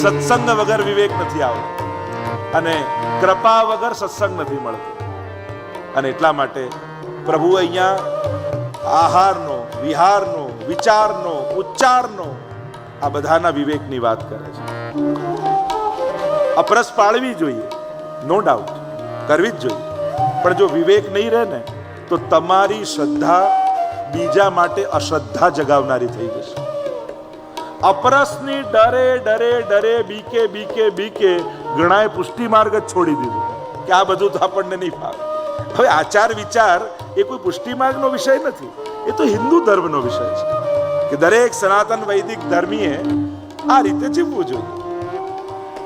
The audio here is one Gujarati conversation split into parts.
સત્સંગ વગર વિવેક નથી આવતો અને કૃપા વગર સત્સંગ નથી મળતો. અને એટલા માટે પ્રભુ અહીંયા આહારનો, વિહારનો, વિચારનો, ઉચ્ચારનો આ બધાના વિવેકની વાત કરે છે. અપરસ પાળવી જોઈએ, નો ડાઉટ, કરવી જ જોઈએ, પણ જો વિવેક નહીં રહે ને તો તમારી શ્રદ્ધા બીજા માટે અશ્રદ્ધા જગાવનારી થઈ જશે. અપરસની ડરે ડરે ડરે બીકે બીકે બીકે ઘણાએ પુષ્ટિ માર્ગ જ છોડી દીધું કે આ બધું તો આપણને નહીં ફાવે. હવે આચાર વિચાર એ કોઈ પુષ્ટિ માર્ગનો વિષય નથી, એ તો હિન્દુ ધર્મનો વિષય છે કે દરેક સનાતન વૈદિક ધર્મીએ આ રીતે જીવવું જોઈએ.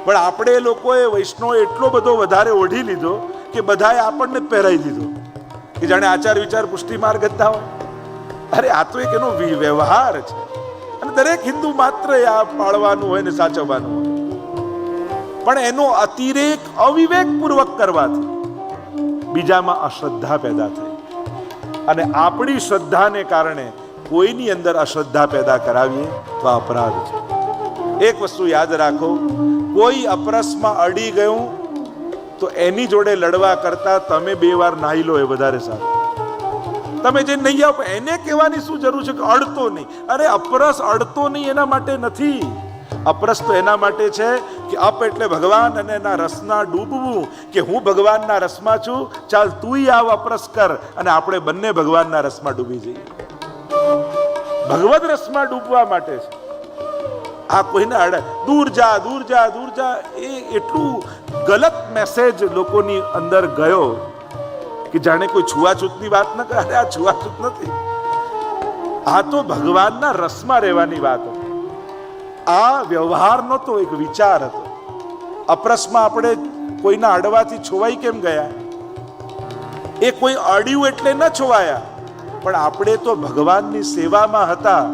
પણ આપણે લોકોએ વૈષ્ણવ એટલો બધો વધારે ઓઢી લીધો કે બધાએ આપણને પહેરાઈ દીધો કે જાણે આચાર વિચાર પુષ્ટિ માર્ગ જ ના હોય. અરે આ તો એક એનો વ્યવહાર છે અને દરેક હિન્દુ માત્ર આ પાળવાનું હોય ને સાચવવાનું હોય, પણ એનો અતિરેક અવિવેક પૂર્વક કરવાથી બીજામાં અશ્રદ્ધા પેદા થઈ અને આપણી શ્રદ્ધાને કારણે કોઈની અંદર અશ્રદ્ધા પેદા કરાવીએ તો અપરાધ છે. એક વસ્તુ યાદ રાખો, કોઈ અપરસમાં અડી ગયું તો એની જોડે લડવા કરતા તમે 2 વાર નાહી લો એ વધારે સારું. તમે જે નહીં આવો એને કહેવાની શું જરૂર છે કે અડતો નહીં? અરે અપરસ અડતો નહીં એના માટે નથી. અપરસ તો એના માટે છે કે અપ એટલે ભગવાન અને એના રસના ડૂબવું, કે હું ભગવાનના રસમાં છું, ચાલ તુંય આવ અપરસ કર અને આપણે બંને ભગવાનના રસમાં ડૂબી જઈએ. ભગવદ રસમાં ડૂબવા માટે છે. આ કોઈને અડે દૂર જા દૂર જા દૂર જા, એ એટલું ગલત મેસેજ લોકોની અંદર ગયો કે જાણે કોઈ છૂવાછૂતની વાત ન કરે. આ છૂવાછૂત નથી, આ તો ભગવાનના રસમાં રહેવાની વાત હતી. આ વ્યવહારનો તો એક વિચાર હતો. અપરસમાં આપણે કોઈના અડવાથી છોવાઈ કેમ ગયા? એ કોઈ અડ્યું એટલે ન છોવાયા, પણ આપણે તો ભગવાનની સેવામાં હતા.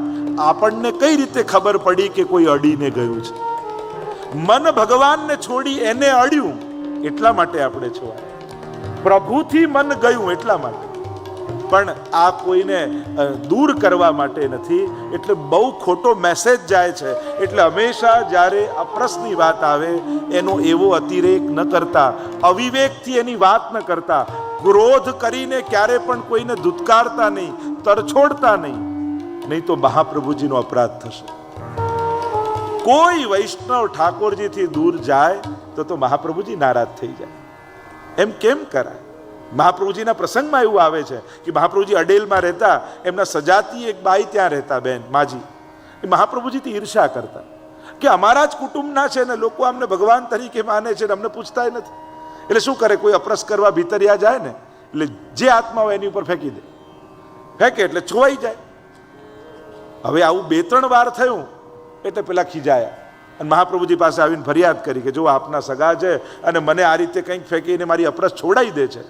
આપણને કઈ રીતે ખબર પડી કે કોઈ અડીને ગયું છે? મન ભગવાનને છોડી એને અડ્યું એટલા માટે આપણે છોવાયા. પ્રભુથી મન ગયું એટલા માટે, પણ આ કોઈને દૂર કરવા માટે નથી. એટલે બહુ ખોટો મેસેજ જાય છે. એટલે હંમેશા જ્યારે અપરસની વાત આવે એનો એવો અતિરેક ન કરતા, અવિવેકથી એની વાત ન કરતા, ક્રોધ કરીને ક્યારે પણ કોઈને ધુતકારતા નહીં, તરછોડતા નહીં, નહીં તો મહાપ્રભુજીનો અપરાધ થશે. કોઈ વૈષ્ણવ ઠાકોરજીથી દૂર જાય તો મહાપ્રભુજી નારાજ થઈ જાય. એમ કેમ કરાય? મહાપ્રભુજીના પ્રસંગમાં એવું આવે છે કે મહાપ્રભુજી અડેલમાં રહેતા, એમના સજાતી એક બાઈ ત્યાં રહેતા, બેન માજી. એ મહાપ્રભુજીથી ઈર્ષા કરતા કે અમારા જ કુટુંબના છે ને લોકો અમને ભગવાન તરીકે માને છે ને અમને પૂછતા નથી. એટલે શું કરે, કોઈ અપરસ કરવા ભીતરિયા જાય ને એટલે જે આત્મા હોય એની ઉપર ફેંકી દે. ફેંકે એટલે છોવાઈ જાય. હવે આવું 2-3 વાર થયું એટલે પેલા ખીજાયા અને મહાપ્રભુજી પાસે આવીને ફરિયાદ કરી કે જો આપના સગા છે અને મને આ રીતે કંઈક ફેંકીને મારી અપરસ છોડાઈ દે છે,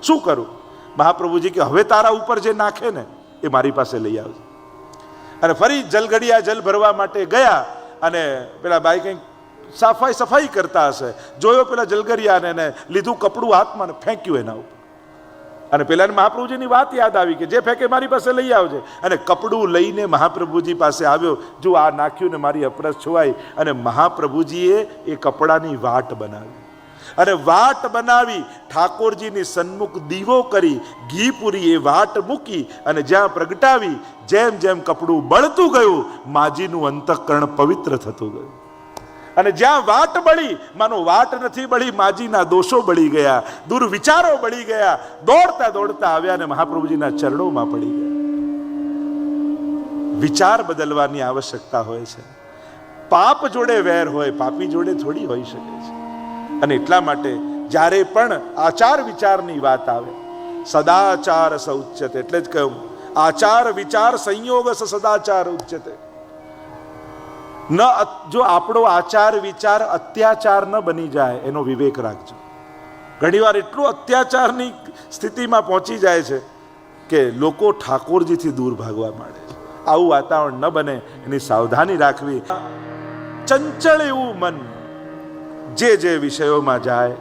શું કરું? મહાપ્રભુજી કે હવે તારા ઉપર જે નાખે ને એ મારી પાસે લઈ આવજે. અને ફરી જલઘડિયા જલ ભરવા માટે ગયા અને પેલા બાઈ કંઈક સફાઈ કરતા હશે, જોયો પેલા જલઘડિયાને, લીધું કપડું હાથમાં ને ફેંક્યું એના ઉપર. અને પેલાને મહાપ્રભુજીની વાત યાદ આવી કે જે ફેંકે મારી પાસે લઈ આવજે. અને કપડું લઈને મહાપ્રભુજી પાસે આવ્યો, જો આ નાખ્યું ને મારી અપરસ છોવાઈ. અને મહાપ્રભુજીએ એ કપડાની વાટ બનાવી અને વાટ બનાવી ઠાકોરજીની સન્મુખ દીવો કરી, ઘી પૂરી એ વાટ મૂકી અને જ્યાં પ્રગટાવી, જેમ જેમ કપડું બળતું ગયું માજીનું અંતઃકરણ પવિત્ર થતું ગયું. અને જ્યાં વાટ બળી, માનો વાટ નથી બળી, માજીના દોષો બળી ગયા, દુર્વિચારો બળી ગયા. દોડતા દોડતા આવ્યા અને મહાપ્રભુજીના ચરણોમાં પડી ગયા. વિચાર બદલવાની આવશ્યકતા હોય છે. પાપ જોડે વેર હોય, પાપી જોડે થોડી હોઈ શકે છે. અને એટલા માટે જ્યારે પણ આચાર વિચારની વાત આવે, સદાચાર સ ઉચ્યતે, એટલે જ કહ્યું આચાર વિચાર સંયોગ સ સદાચાર ઉચ્યતે. ન જો આપણો આચાર વિચાર અત્યાચાર ન બની જાય એનો વિવેક રાખજો. ઘણીવાર એટલું અત્યાચારની સ્થિતિમાં પહોંચી જાય છે કે લોકો ઠાકોરજીથી દૂર ભાગવા માંડે છે. આવું વાતાવરણ ન બને એની સાવધાની રાખવી. ચંચળ એવું મન જે વિષયોમાં જાય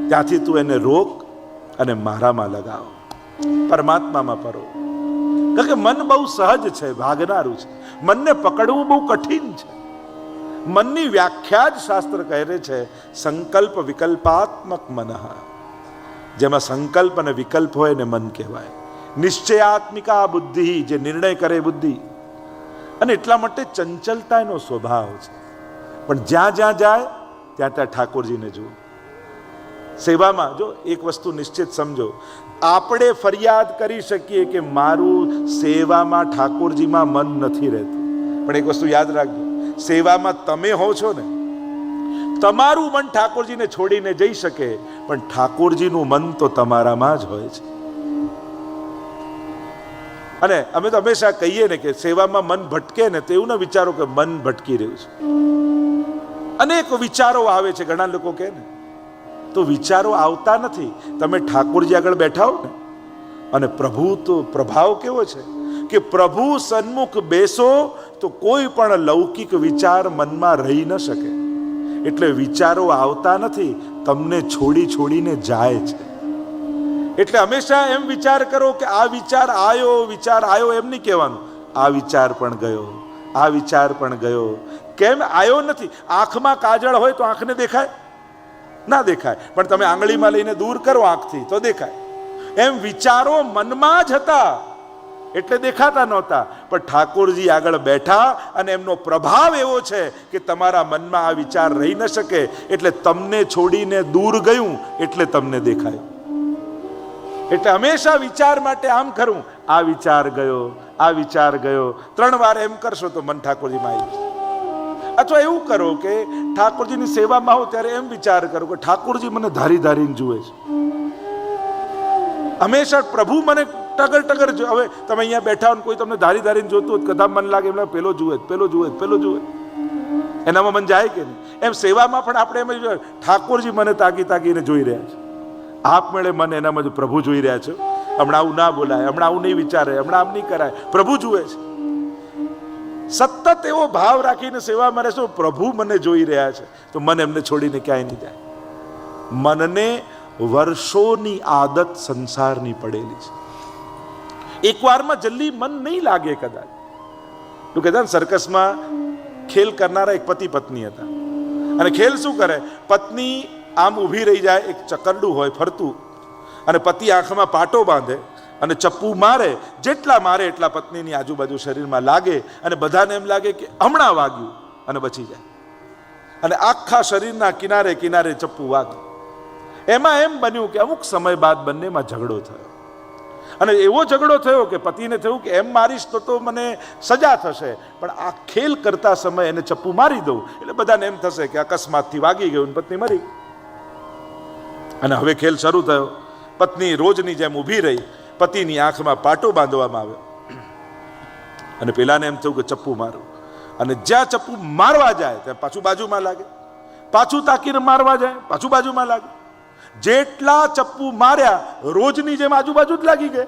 ત્યાંથી તું એને રોક અને મારામાં લગાવ, પરમાત્મામાં પરો. કારણ કે મન બહુ સહજ છે, ભાગનારું છે. મનને પકડવું બહુ કઠિન છે. મનની વ્યાખ્યા જ શાસ્ત્ર કહે છે સંકલ્પ વિકલ્પાત્મક મનઃ. જેમાં સંકલ્પ અને વિકલ્પ હોય ને મન કહેવાય. નિશ્ચયાત્મિકા બુદ્ધિ, જે નિર્ણય કરે બુદ્ધિ. અને એટલા માટે ચંચલતા એનો સ્વભાવ છે. પણ જ્યાં જ્યાં જાય ત્યાં ત્યાં ઠાકોરજીને જુઓ. સેવામાં જો એક વસ્તુ નિશ્ચિત સમજો, આપણે ફરિયાદ કરી શકીએ કે મારું સેવામાં ઠાકોરજીમાં મન નથી રહેતું, પણ એક વસ્તુ યાદ રાખજો, સેવામાં તમે હો છો ને, તમારું મન ઠાકોરજીને છોડીને જઈ શકે, પણ ઠાકોરજીનું મન તો તમારામાં જ હોય છે. અને અમે તો હંમેશા કહીએ ને કે સેવામાં મન ભટકે ને તો એવું ન વિચારો કે મન ભટકી રહ્યું છે. અનેક વિચારો આવે છે, ઘણા લોકો કહે ને, તો વિચારો આવતા નથી. તમે ઠાકોરજી આગળ બેઠા હો ને, અને પ્રભુ તો પ્રભાવ કેવો છે કે પ્રભુ સન્મુખ બેસો તો કોઈ પણ લૌકિક વિચાર મનમાં રહી ન શકે. એટલે વિચારો આવતા નથી, તમને છોડી છોડીને જાય છે. એટલે હંમેશા એમ વિચાર કરો કે આ વિચાર આવ્યો એમ નહીં કહેવાનું, આ વિચાર પણ ગયો, આ વિચાર પણ ગયો. કેમ આવ્યો નથી? આંખમાં કાજળ હોય તો આંખને દેખાય? ના દેખાય. પણ તમે આંગળીમાં લઈને દૂર કરો આંખથી તો દેખાય. એમ વિચારો મનમાં જ હતા એટલે દેખાતા નહોતા, પણ ઠાકોરજી આગળ બેઠા અને એમનો પ્રભાવ એવો છે કે તમારા મનમાં આ વિચાર રહી ન શકે, એટલે તમને છોડીને દૂર ગયું એટલે તમને દેખાયું. એટલે હંમેશા વિચાર માટે આમ કરું, આ વિચાર ગયો, આ વિચાર ગયો, 3 વાર એમ કરશો તો મન ઠાકોરજીમાં આવી જશે. અથવા એવું કરો કે ઠાકોરજીની સેવામાં હો ત્યારે એમ વિચાર કરો કે ઠાકોરજી મને ધારી ધારીને જુએ છે. હંમેશા પ્રભુ મને ટગર ટગર જો. હવે તમે અહીંયા બેઠા હો, કોઈ તમને ધારી ધારીને જોતું હોય, કદા મન લાગે એમ પેલો જુએ, પેલો જુએ, પેલો જુએ, એનામાં મન જાય કે નહીં? એમ સેવામાં પણ આપણે એમ જોઈએ ઠાકોરજી મને તાકી તાકીને જોઈ રહ્યા છે. આપમેળે મને એનામાં પ્રભુ જોઈ રહ્યા છે. હમણાં આવું ના બોલાય, હમણાં આવું નહીં વિચારે, હમણાં આમ નહીં કરાય, પ્રભુ જુએ છે. સતત એવો ભાવ રાખીને સેવામાં રહેશો, પ્રભુ મને જોઈ રહ્યા છે, તો મન એમને છોડીને ક્યાંય નહીં જાય. મનને વર્ષોની આદત સંસારની પડેલી છે. એક વારમાં જલ્દી મન નહીં લાગે કદાચ. તું કહેતા ને સર્કસમાં ખેલ કરનારા એક પતિ પત્ની હતા, અને ખેલ શું કરે, પત્ની આમ ઊભી રહી જાય, એક ચકરડું હોય ફરતું, અને પતિ આંખમાં પાટો બાંધે અને ચપ્પુ મારે, જેટલા મારે એટલા પત્નીની આજુબાજુ શરીરમાં લાગે, અને બધાને એમ લાગે કે હમણાં વાગ્યું, અને બચી જાય. અને આખા શરીરના કિનારે કિનારે ચપ્પુ વાગે. એમાં એમ બન્યું કે અમુક સમય બાદ બંનેમાં ઝઘડો થયો, અને એવો ઝઘડો થયો કે પતિને થયું કે એમ મારીશ તો મને સજા થશે, પણ આ ખેલ કરતા સમયે એને ચપ્પુ મારી દઉં એટલે બધાને એમ થશે કે અકસ્માતથી વાગી ગયું, પત્ની મરી. અને હવે ખેલ શરૂ થયો. પત્ની રોજની જેમ ઊભી રહી, પતિની આંખમાં પાટો બાંધવામાં આવ્યો, અને પેલાને એમ થયું કે ચપ્પુ મારું. અને જ્યાં ચપ્પુ મારવા જાય ત્યાં પાછું બાજુમાં લાગે, પાછું તાકીને મારવા જાય, પાછું બાજુમાં લાગે. જેટલા ચપ્પુ માર્યા રોજની જેમ આજુબાજુ જ લાગી ગઈ.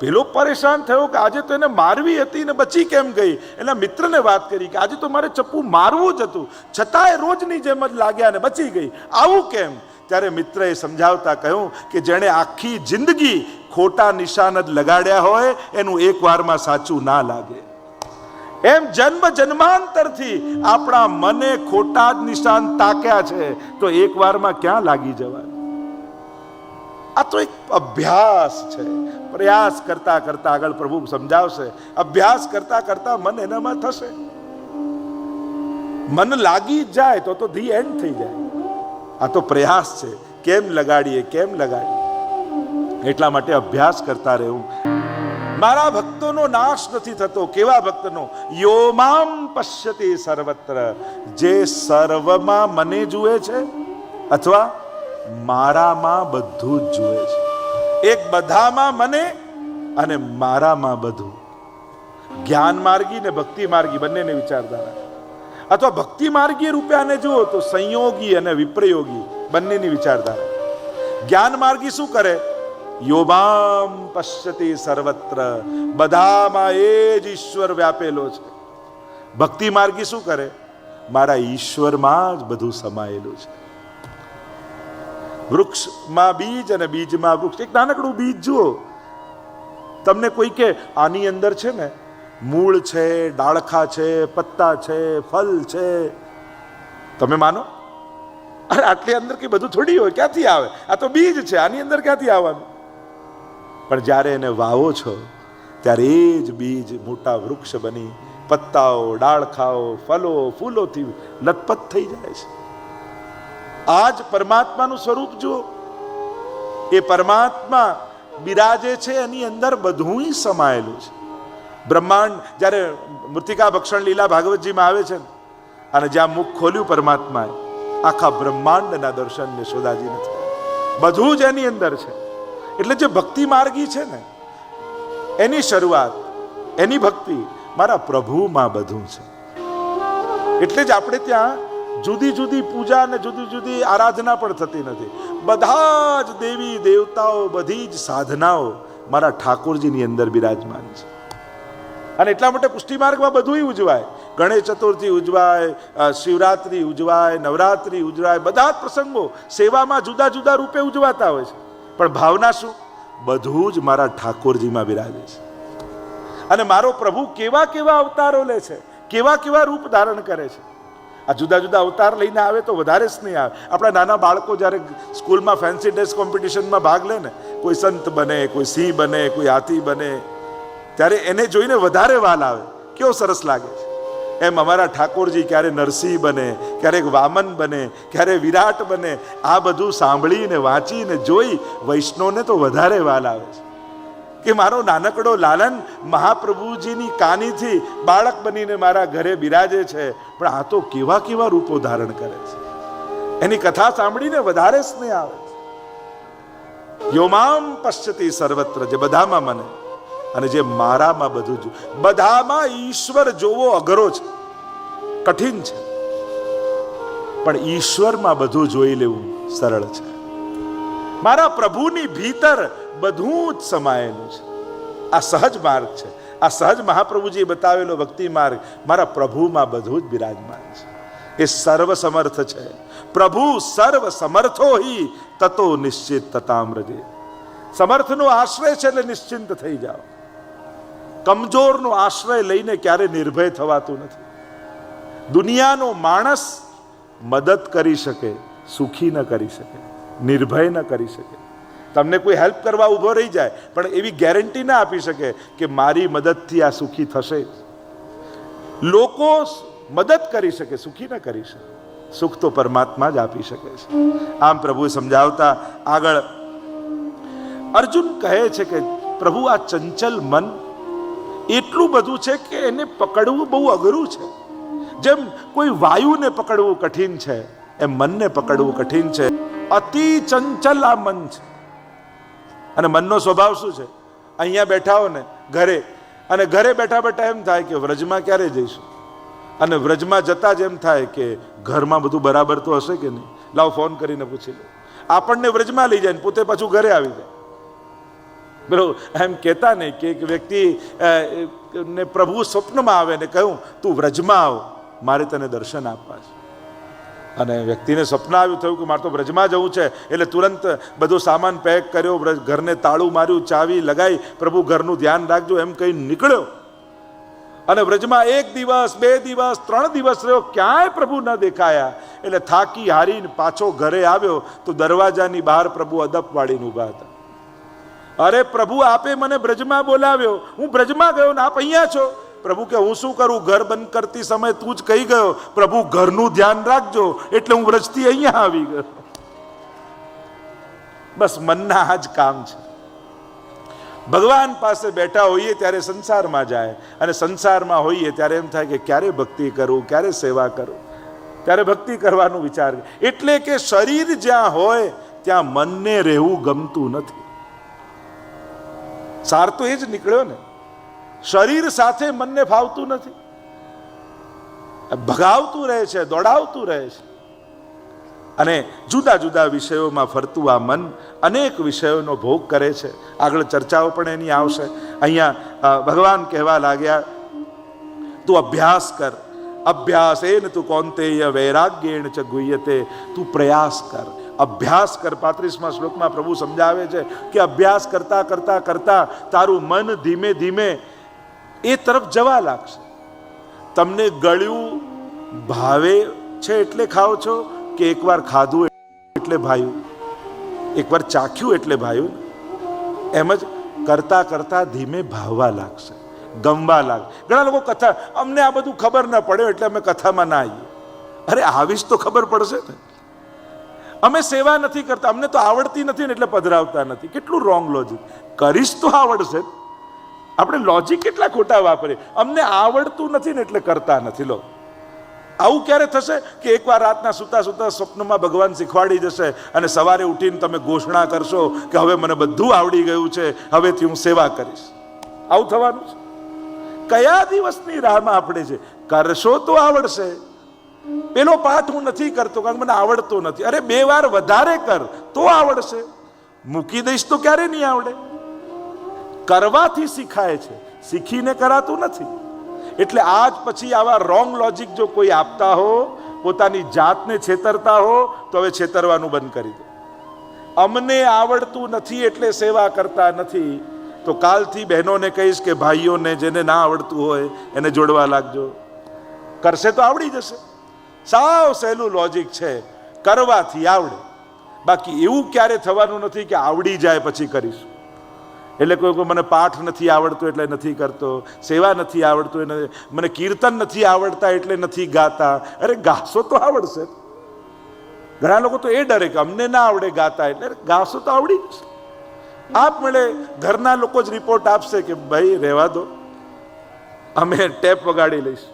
પેલો પરેશાન થયો કે આજે તો એને મારવી હતી ને બચી કેમ ગઈ. એના મિત્રને વાત કરી કે આજે તો મારે ચપ્પુ મારવું જ હતું, છતાંય રોજની જેમ જ લાગ્યા અને બચી ગઈ, આવું કેમ? ત્યારે મિત્રએ સમજાવતા કહ્યું કે જેણે આખી જિંદગી ખોટા નિશાન જ લગાડ્યા હોય એનું એક વારમાં સાચું ના લાગે. એમ જન્મ જન્માંતરથી આપણા મને ખોટા જ નિશાન તાક્યા છે, તો એક વારમાં ક્યાં લાગી જવાનું? આ તો એક અભ્યાસ છે. પ્રયાસ કરતા કરતા આગળ પ્રભુ સમજાવશે. અભ્યાસ કરતા કરતા મન એનામાં થશે. મન લાગી જાય તો ધી એન્ડ થઈ જાય. આ તો પ્રયાસ છે, કેમ લગાડીએ, કેમ લગાડીએ. એટલા માટે અભ્યાસ કરતા રહેવું. મારા ભક્તોનો નાશ નથી થતો. કેવા ભક્તનો? યોમામ પશ્યતિ સર્વત્ર, જે સર્વમાં મને જુએ છે, અથવા મારામાં બધું જ જુએ છે. એક બધામાં મને અને મારામાં બધું. જ્ઞાન માર્ગી ને ભક્તિ માર્ગી બંનેને વિચારધારા, અથવા ભક્તિ માર્ગી રૂપે આને જુઓ તો સંયોગી અને વિપ્રયોગી બંનેની વિચારધારા. જ્ઞાન માર્ગી શું કરે? યોમામ પશ્યતિ સર્વત્ર, બધામાં એ જ ઈશ્વર વ્યાપેલો છે. ભક્તિ માર્ગી શું કરે? મારા ઈશ્વરમાં જ બધું સમાયેલું છે. વૃક્ષમાં બીજ અને બીજમાં વૃક્ષ. એક નાનકડું બીજ જુઓ. તમને કોઈ કે આની અંદર છે ને મૂળ છે, ડાળખા છે, પત્તા છે, ફલ છે. તમે માનો? અરે આટલી અંદર કઈ બધું થોડી હોય, ક્યાંથી આવે? આ તો બીજ છે, આની અંદર ક્યાંથી આવવાનું? પણ જ્યારે એને વાવો છો ત્યારે એ જ બીજ મોટા વૃક્ષ બની પત્તાઓ, ડાળખાઓ, ફલો, ફૂલોથી લથપથ થઈ જાય છે. આ જ પરમાત્માનું સ્વરૂપ જુઓ. એ પરમાત્મા બિરાજે છે, એની અંદર બધું સમાયેલું છે. બ્રહ્માંડ જ્યારે મૃતિકા ભક્ષણ લીલા ભાગવતજીમાં આવે છે અને જ્યાં મુખ ખોલ્યું પરમાત્માએ, આખા બ્રહ્માંડના દર્શન યશોદાજીને થયા. બધું જ એની અંદર છે. એટલે જે ભક્તિ માર્ગી છે ને, એની શરૂઆત, એની ભક્તિ મારા પ્રભુમાં બધું છે. એટલે જ આપણે ત્યાં જુદી જુદી પૂજા અને જુદી જુદી આરાધના પણ થતી નથી. બધા જ દેવી દેવતાઓ, બધી જ સાધનાઓ મારા ઠાકોરજીની અંદર બિરાજમાન છે. અને એટલા માટે પુષ્ટિ માર્ગમાં બધું ઉજવાય. ગણેશ ચતુર્થી ઉજવાય, શિવરાત્રી ઉજવાય, નવરાત્રી ઉજવાય, બધા જ પ્રસંગો સેવામાં જુદા જુદા રૂપે ઉજવાતા હોય છે. પણ ભાવના શું? બધું જ મારા ઠાકોરજીમાં બિરાજે છે. અને મારો પ્રભુ કેવા કેવા અવતારો લે છે, કેવા કેવા રૂપ ધારણ કરે છે. આ જુદા જુદા અવતાર લઈને આવે તો વધારે સ્નેહ આવે. આપણા નાના બાળકો જ્યારે સ્કૂલમાં ફેન્સી ડ્રેસ કોમ્પિટિશનમાં ભાગ લે ને, કોઈ સંત બને, કોઈ સિંહ બને, કોઈ હાથી બને, ત્યારે એને જોઈને વધારે વાલ આવે. કેવો સરસ લાગે છે. એમ અમારા ઠાકોરજી ક્યારે નરસિંહ બને, ક્યારેક વામન બને, ક્યારે વિરાટ બને, આ બધું સાંભળીને વાંચીને જોઈ વૈષ્ણવને તો વધારે વાલ આવે છે કે મારો નાનકડો લાલન મહાપ્રભુજીની કાનીથી બાળક બનીને મારા ઘરે બિરાજે છે. પણ આ તો કેવા કેવા રૂપો ધારણ કરે છે. એની કથા સાંભળીને વધારે સ્નેહ આવે છે. યોમામ પશ્યતિ સર્વત્ર, જે બધામાં મને અને જે મારામાં બધું જ. બધામાં ઈશ્વર જોવો અઘરો છે, કઠિન છે, પણ ઈશ્વરમાં બધું જોઈ લેવું સરળ છે. મારા પ્રભુની ભીતર બધું જ સમાયેલું છે. આ સહજ માર્ગ છે. આ સહજ મહાપ્રભુજીએ બતાવેલો ભક્તિ માર્ગ મારા પ્રભુમાં બધું જ બિરાજમાન છે. એ સર્વ સમર્થ છે. પ્રભુ સર્વ સમર્થો હિ તતો નિશ્ચિત તતામ્રજે. સમર્થનો આશ્રય છે એટલે નિશ્ચિંત થઈ જાઓ. કમજોરનો આશ્રય લઈને ક્યારે નિર્ભય થવાતું નથી. દુનિયાનો માણસ મદદ કરી શકે, સુખી ન કરી શકે, નિર્ભય ન કરી શકે. તમને કોઈ હેલ્પ કરવા ઊભો રહી જાય પણ એવી ગેરંટી ના આપી શકે કે મારી મદદથી આ સુખી થશે. લોકો મદદ કરી શકે, સુખી ન કરી શકે. સુખ તો પરમાત્મા જ આપી શકે છે. આમ પ્રભુએ સમજાવતા આગળ અર્જુન કહે છે કે પ્રભુ, આ ચંચલ મન એટલું બધું છે કે એને પકડવું બહુ અઘરું છે. જેમ કોઈ વાયુને પકડવું કઠિન છે, એમ મનને પકડવું કઠિન છે. અતિ ચંચલ આ મન છે. અને મનનો સ્વભાવ શું છે? અહીંયા બેઠા હો ને ઘરે, અને ઘરે બેઠા બેઠા એમ થાય કે વ્રજમાં ક્યારે જઈશું, અને વ્રજમાં જતા જ એમ થાય કે ઘરમાં બધું બરાબર તો હશે કે નહીં, લાવ ફોન કરીને પૂછી લો. આપણને વ્રજમાં લઈ જાય ને પોતે પાછું ઘરે આવી જાય. બરોબર? એમ કહેતા નહીં કે એક વ્યક્તિ ને પ્રભુ સ્વપ્નમાં આવે ને કહ્યું તું વ્રજમાં આવ, મારે તને દર્શન આપવા છે. અને વ્યક્તિને સ્વપ્ન આવ્યું, થયું કે મારે તો વ્રજમાં જવું છે. એટલે તુરંત બધો સામાન પેક કર્યો, ઘરને તાળું માર્યું, ચાવી લગાવી, પ્રભુ ઘરનું ધ્યાન રાખજો એમ કહી નીકળ્યો. અને વ્રજમાં 1 દિવસ, 2 દિવસ, 3 દિવસ રહ્યો, ક્યાંય પ્રભુ ન દેખાયા. એટલે થાકી હારીને પાછો ઘરે આવ્યો તો દરવાજાની બહાર પ્રભુ અદપ વાળીને ઊભા હતા. અરે પ્રભુ, આપે મને બ્રજમાં બોલાવ્યો, હું બ્રજમાં ગયો ને આપ અહીંયા છો. પ્રભુ કે હું શું કરું, ઘર બંધ કરતી સમય તું જ કહી ગયો પ્રભુ ઘરનું ધ્યાન રાખજો, એટલે હું વ્રજથી અહીંયા આવી ગયો. બસ મનના આ જ કામ છે. ભગવાન પાસે બેઠા હોઈએ ત્યારે સંસારમાં જાય, અને સંસારમાં હોઈએ ત્યારે એમ થાય કે ક્યારે ભક્તિ કરું, ક્યારે સેવા કરું, ત્યારે ભક્તિ કરવાનું વિચાર. એટલે કે શરીર જ્યાં હોય ત્યાં મનને રહેવું ગમતું નથી. સાર તો એ જ નીકળ્યો ને. શરીર સાથે મનને ફાવતું નથી, ભગાવતું રહે છે, દોડાવતું રહે છે. અને જુદા જુદા વિષયોમાં ફરતું આ મન અનેક વિષયોનો ભોગ કરે છે. આગળ ચર્ચાઓ પણ એની આવશે. અહીંયા ભગવાન કહેવા લાગ્યા, તું અભ્યાસ કર. અભ્યાસેન તું કૌંતેય વૈરાગ્યેણ ચ ગુહ્યતે. તું પ્રયાસ કર, અભ્યાસ કર. 35મા શ્લોકમાં પ્રભુ સમજાવે છે કે અભ્યાસ કરતા કરતા કરતા તારું મન ધીમે ધીમે એ તરફ જવા લાગશે. તમને ગળ્યું ભાવે છે એટલે ખાઓ છો કે એકવાર ખાધું એટલે ભાયું, એકવાર ચાખ્યું એટલે ભાયું? એમ જ કરતા કરતા ધીમે ભાવવા લાગશે, ગમવા લાગે. ઘણા લોકો કથા, અમને આ બધું ખબર ના પડે એટલે અમે કથામાં ના આવીએ. અરે આવીશ તો ખબર પડશે ને. અમે સેવા નથી કરતા, અમને તો આવડતી નથી ને એટલે પધરાવતા નથી. કેટલું રોંગ લોજિક. કરીશ તો આવડશે. આપણે લોજિક કેટલા ખોટા વાપરીએ. અમને આવડતું નથી ને એટલે કરતા નથી. લો, આવું ક્યારે થશે કે એકવાર રાતના સુતા સુતા સ્વપ્નમાં ભગવાન શીખવાડી જશે અને સવારે ઉઠીને તમે ઘોષણા કરશો કે હવે મને બધું આવડી ગયું છે, હવેથી હું સેવા કરીશ. આવું થવાનું છે? કયા દિવસની રાહમાં આપણે છે? કરશો તો આવડશે. પેલો પાઠ હું નથી કરતો કારણ કે મને આવડતો નથી. અરે 2 વાર વધારે કર તો આવડશે. મૂકી દઈશ તો ક્યારે નહીં આવડે. કરવાથી શીખાય છે, શીખીને કરાતું નથી. એટલે આજ પછી આવા રોંગ લોજિક જો કોઈ આપતા હો, પોતાની જાતને છેતરતા હો, તો હવે છેતરવાનું બંધ કરી દો. અમને આવડતું નથી એટલે સેવા કરતા નથી, તો કાલથી બહેનોને કહીશ કે ભાઈઓને જેને ના આવડતું હોય એને જોડવા લાગજો. કરશે તો આવડી જશે. સાવ સહેલું લોજિક છે, કરવાથી આવડે. બાકી એવું ક્યારે થવાનું નથી કે આવડી જાય પછી કરીશું. એટલે કોઈ મને પાઠ નથી આવડતું એટલે નથી કરતો, સેવા નથી આવડતું એટલે, મને કીર્તન નથી આવડતા એટલે નથી ગાતા. અરે ગાશો તો આવડશે. ઘણા લોકો તો એ ડરે કે અમને ના આવડે ગાતા, એટલે ગાશો તો આવડી જશે. આપમેળે ઘરના લોકો જ રિપોર્ટ આપશે કે ભાઈ રહેવા દો, અમે ટેપ વગાડી લઈશું.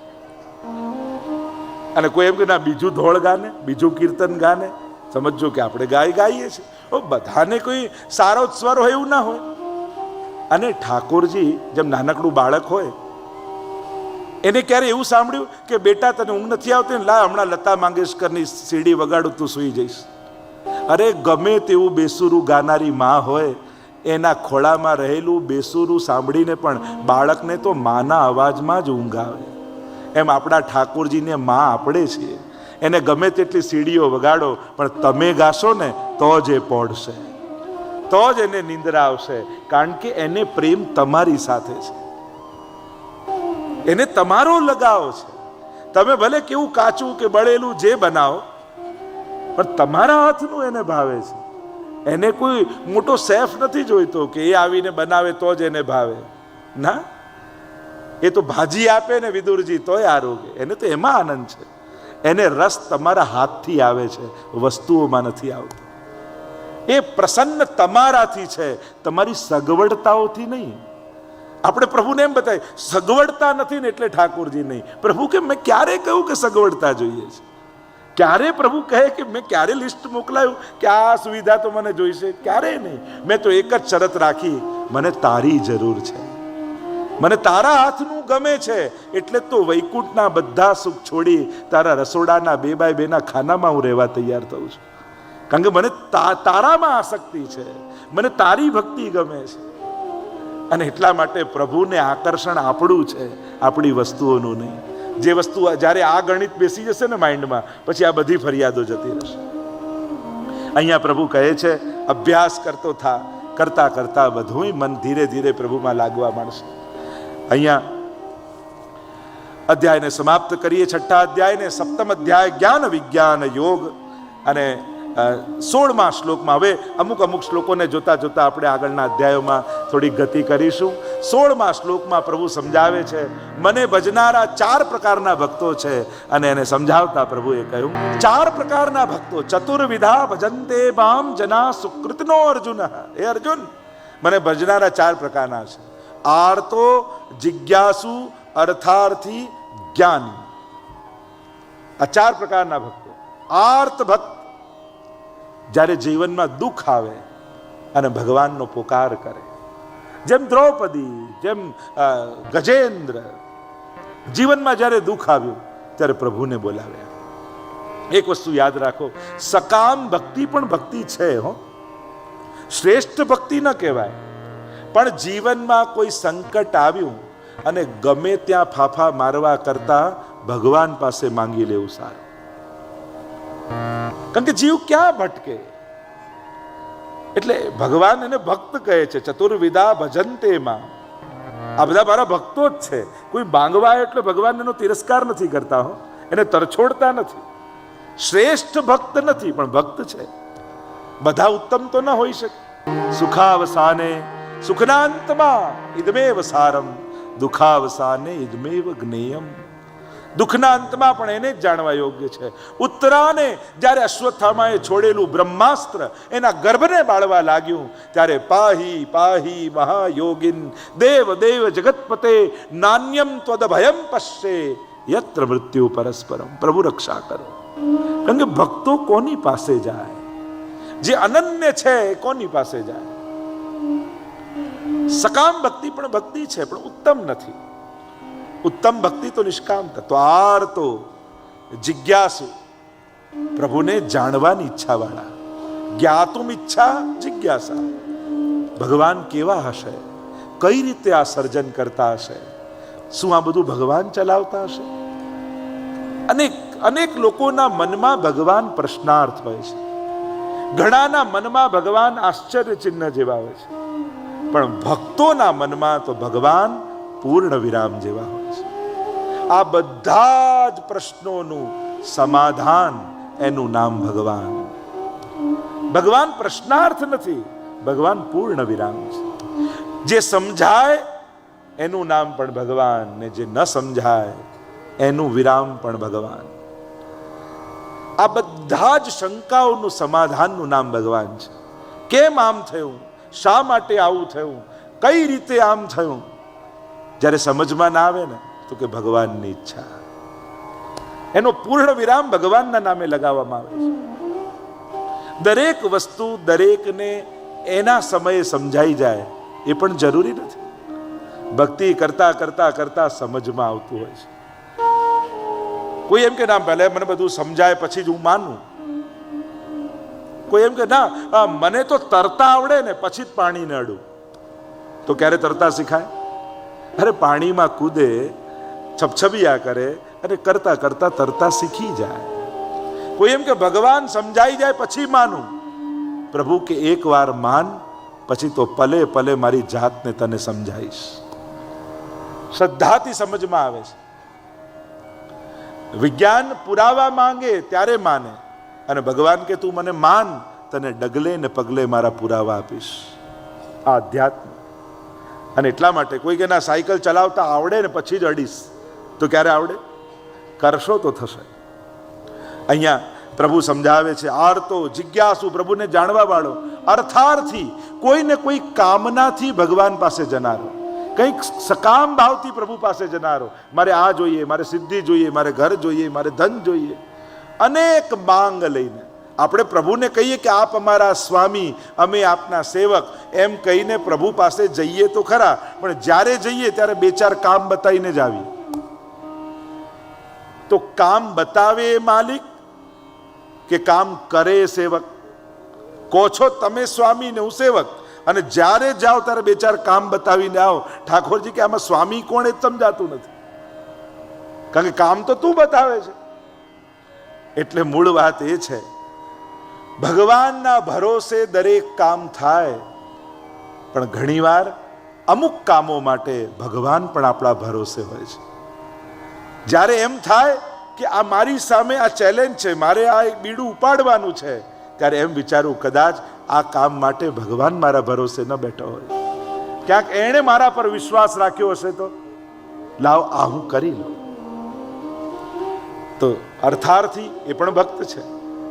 અને કોઈ એમ કે ના બીજું ધોળ ગાને, બીજું કીર્તન ગાને, સમજો કે આપણે ગાઈએ છીએ. બધાને કોઈ સારો સ્વર હોય એવું ના હોય. અને ઠાકોરજી જેમ નાનકડું બાળક હોય, એને ક્યારે એવું સાંભળ્યું કે બેટા તને ઊંઘ નથી આવતી ને, લા હમણાં લતા મંગેશકરની સીડી વગાડું તું સૂઈ જઈશ. અરે ગમે તેવું બેસુરું ગાનારી માં હોય, એના ખોળામાં રહેલું બેસુરું સાંભળીને પણ બાળકને તો માના અવાજમાં જ ઊંઘ આવે. એમ આપણા ઠાકોરજીને માં આપણે છીએ. એને ગમે તેટલી સીડીઓ વગાડો પણ તમે ગાશો ને તો જ એ પહોંચશે, તો જ એને નિંદ્રા આવશે. કારણ કે એને પ્રેમ તમારી સાથે છે, એને તમારો લગાવ છે. તમે ભલે કેવું કાચું કે બળેલું જે બનાવો, પણ તમારા હાથનું એને ભાવે છે. એને કોઈ મોટો શેફ નથી જોઈતો કે એ આવીને બનાવે તો જ એને ભાવે. ના, એ તો ભાજી આપે ને વિદુરજી તોય આરોગે. એને તો એમાં આનંદ છે. એને રસ તમારા હાથથી આવે છે, વસ્તુઓમાં નથી આવતો. એ પ્રસન્ન તમારાથી છે, તમારી સગવડતાઓથી નહીં. આપણે પ્રભુને એમ બતાવીએ સગવડતા નથી ને એટલે ઠાકોરજી નહીં. પ્રભુ કે મેં ક્યારે કહ્યું કે સગવડતા જોઈએ છે? ક્યારે પ્રભુ કહે કે મેં ક્યારે લિસ્ટ મોકલાયું કે આ સુવિધા તો મને જોઈશે? ક્યારે નહીં. મેં તો એક જ શરત રાખી, મને તારી જરૂર છે, મને તારા હાથનું ગમે છે. એટલે તો વૈકુંઠના બધા સુખ છોડી તારા રસોડાના 2x2 ના ખાનામાં હું રહેવા તૈયાર થઉં છું. કારણ કે મને તારામાં આસક્તિ છે, મને તારી ભક્તિ ગમે છે. અને એટલા માટે પ્રભુને આકર્ષણ આપણું છે, આપણી વસ્તુઓનું નહીં. જે વસ્તુ જ્યારે આ ગણિત બેસી જશે ને માઇન્ડમાં, પછી આ બધી ફરિયાદો જતી રહેશે. અહીંયા પ્રભુ કહે છે અભ્યાસ કરતા કરતા બધું મન ધીરે ધીરે પ્રભુમાં લાગવા માંડશે. અહીંયા અધ્યાયને સમાપ્ત કરીએ, 6થા અધ્યાયને. 7મ અધ્યાય જ્ઞાન વિજ્ઞાન યોગ. અને 16મા શ્લોકમાં, હવે અમુક શ્લોકોને જોતા જોતા આપણે આગળના અધ્યાયોમાં થોડી ગતિ કરીશું. 16મા શ્લોકમાં પ્રભુ સમજાવે છે મને ભજનારા 4 પ્રકારના ભક્તો છે. અને એને સમજાવતા પ્રભુએ કહ્યું 4 પ્રકારના ભક્તો. ચતુર્વિધા ભજન્તે મામ જના સુકૃતનો અર્જુન. હે અર્જુન, મને ભજનારા 4 પ્રકારના છે. આર્તો, જિજ્ઞાસુ, અર્થાર્થી, જ્ઞાની. આ 4 પ્રકારના ભક્તો. આર્ત ભક્ત જ્યારે જીવનમાં દુઃખ આવે અને ભગવાનનો પોકાર કરે, જેમ દ્રૌપદી, જેમ ગજેન્દ્ર, જીવનમાં જ્યારે દુઃખ આવ્યું ત્યારે પ્રભુને બોલાવ્યા. એક વસ્તુ યાદ રાખો, સકામ ભક્તિ પણ ભક્તિ છે હો, શ્રેષ્ઠ ભક્તિ ન કહેવાય. પણ જીવનમાં કોઈ સંકટ આવ્યું અને ગમે ત્યાં ફાફા મારવા કરતા ભગવાન પાસે માંગી લેવું સારું. કારણ કે જીવ ક્યાં ભટકે. એટલે ભગવાન એને ભક્ત કહે છે. ચતુર્વિધા ભજન્તે માં. આ બધા મારા ભક્તો જ છે. કોઈ માંગવા એટલે ભગવાન એનો તિરસ્કાર નથી કરતા હો, એને તરછોડતા નથી. શ્રેષ્ઠ ભક્ત નથી પણ ભક્ત છે. બધા ઉત્તમ તો ન હોઈ શકે. સુખાવસાને સુખનાંતમાં ઇદમેવ સારમ, દુખાવસાને ઇદમેવ જ્ઞેયમ. દુઃખના અંતમાં પણ એને જ જાણવા યોગ્ય છે. ઉત્તરાને જ્યારે અશ્વત્થામાએ છોડેલું બ્રહ્માસ્ત્ર એના ગર્ભને બાળવા લાગ્યું ત્યારે પાહી પાહી મહાયોગિન દેવ દેવ જગતપતે નાન્યમ ત્વદભયમ પશ્યે યત્ર મૃત્યુ પરસ્પરમ. પ્રભુ રક્ષા કરો. કારણ કે ભક્તો કોની પાસે જાય? જે અનન્ય છે કોની પાસે જાય? સકામ ભક્તિ પણ ભક્તિ છે પણ ઉત્તમ નથી. ઉત્તમ ભક્તિ તો નિષ્કામ તો આર તો જિજ્ઞાસુ, પ્રભુને જાણવાની ઈચ્છા વાળા. જ્ઞાતુમ ઈચ્છા જિજ્ઞાસા. ભગવાન કેવા હશે? કઈ રીતે આ સર્જન કરતા હશે? શું આ બધું ભગવાન ચલાવતા હશે? અનેક અનેક લોકોના મનમાં ભગવાન પ્રશ્નાર્થ હોય છે. ઘણાના મનમાં ભગવાન આશ્ચર્ય ચિહ્ન જેવા હોય છે. પણ ભક્તોના મનમાં તો ભગવાન પૂર્ણ વિરામ જેવા હોય છે. આ બધા જ પ્રશ્નોનું સમાધાન એનું નામ ભગવાન. ભગવાન પ્રશ્નાર્થ નથી, ભગવાન પૂર્ણ વિરામ છે. જે સમજાય એનું નામ પણ ભગવાન, ને જે ન સમજાય એનું વિરામ પણ ભગવાન. આ બધા જ શંકાઓનું સમાધાનનું નામ ભગવાન છે. કેમ આમ થયું? શા માટે આવું થયું? કઈ રીતે આમ થયું? જ્યારે સમજમાં ના આવે ને તો કે ભગવાનની ઈચ્છા. એનો પૂર્ણ વિરામ ભગવાનના નામે લગાવવામાં આવે છે. દરેક વસ્તુ દરેકને એના સમયે સમજાઈ જાય એ પણ જરૂરી નથી. ભક્તિ કરતા કરતા કરતા સમજમાં આવતું હોય છે. કોઈ એમ કે ના પહેલા મને બધું સમજાય પછી જ હું માનું. કોઈ એમ કે ના મને તો તરતા આવડે ને પછી જ પાણીને અડું. તો ક્યારે તરતા શીખાય? અરે પાણીમાં કૂદે, છપછબિયા કરે અને કરતા કરતા તરતા શીખી જાય. કોઈ એમ કે ભગવાન સમજાઈ જાય પછી માનું. પ્રભુ કે એક વાર માન, પછી તો પલે પલે મારી જાતને તને સમજાઈશ. શ્રદ્ધાથી સમજમાં આવે છે. વિજ્ઞાન પુરાવા માંગે ત્યારે માને, અને ભગવાન કે તું મને માન, તને ડગલે ને પગલે મારા પુરાવા આપીશ. આ અધ્યાત્મ. અને એટલા માટે કોઈ કે ના સાયકલ ચલાવતા આવડે ને પછી જ અડીશ, તો ક્યારે આવડે? કરશો તો થશે. અહીંયા પ્રભુ સમજાવે છે આર્તો જિજ્ઞાસુ, પ્રભુને જાણવા વાળો. અર્થાર્થી, કોઈને કોઈ કામનાથી ભગવાન પાસે જનારો, કંઈક સકામ ભાવથી પ્રભુ પાસે જનારો. મારે આ જોઈએ, મારે સિદ્ધિ જોઈએ, મારે ઘર જોઈએ, મારે ધન જોઈએ, અનેક માંગ લઈને આપણે પ્રભુને કહીએ કે આપ અમારા સ્વામી, અમે આપના સેવક, એમ કહીને પ્રભુ પાસે જઈએ તો ખરા, પણ જ્યારે જઈએ ત્યારે બે ચાર કામ બતાવીને જ આવીએ. તો કામ બતાવે એ માલિક કે કામ કરે એ સેવક? કહો છો તમે સ્વામી ને હું સેવક, અને જ્યારે જાઓ ત્યારે બે ચાર કામ બતાવીને આવો. ઠાકોરજી કે આમાં સ્વામી કોણ એ જ સમજાતું નથી, કારણ કે કામ તો તું બતાવે છે. એટલે મૂળ વાત એ છે, ભગવાનના ભરોસે દરેક કામ થાય, પણ ઘણીવાર અમુક કામો માટે ભગવાન પણ આપણા ભરોસે હોય છે. જ્યારે એમ થાય કે આ મારી સામે આ ચેલેન્જ છે, મારે આ એક બીડું ઉપાડવાનું છે, ત્યારે એમ વિચારું કદાચ આ કામ માટે ભગવાન મારા ભરોસે ન બેઠો હોય, ક્યાંક એણે મારા પર વિશ્વાસ રાખ્યો હશે, તો લાવ આ હું કરી લઉં. તો અર્થાર્થી એ પણ ભક્ત છે,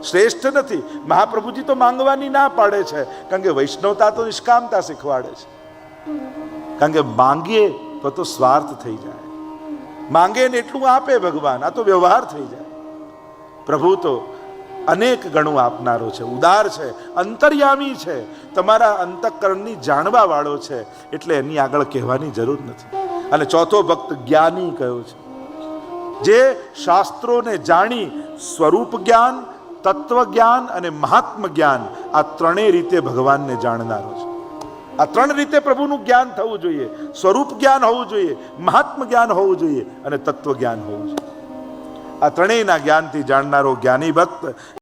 શ્રેષ્ઠ નથી. મહાપ્રભુજી તો માંગવાની ના પાડે છે, કારણ કે વૈષ્ણવતા તો નિષ્કામતા શીખવાડે છે. કારણ કે માંગીએ તો સ્વાર્થ થઈ જાય, માંગે ને એટલું આપે ભગવાન, આ તો વ્યવહાર થઈ જાય. પ્રભુ તો અનેક ગણું આપનારો છે, ઉદાર છે, અંતર્યામી છે, તમારા અંતઃકરણની જાણવા વાળો છે, એટલે એની આગળ કહેવાની જરૂર નથી. અને ચોથો ભક્ત જ્ઞાની કયો છે, જે શાસ્ત્રોને જાણી સ્વરૂપ જ્ઞાન, તત્વ જ્ઞાન અને મહાત્મ જ્ઞાન, આ ત્રણેય રીતે ભગવાનને જાણનારો છે. આ ત્રણ રીતે પ્રભુનું જ્ઞાન થવું જોઈએ. સ્વરૂપ જ્ઞાન હોવું જોઈએ, મહાત્મ જ્ઞાન હોવું જોઈએ અને તત્વ જ્ઞાન હોવું જોઈએ. આ ત્રણેયના જ્ઞાનથી જાણનારો જ્ઞાની ભક્ત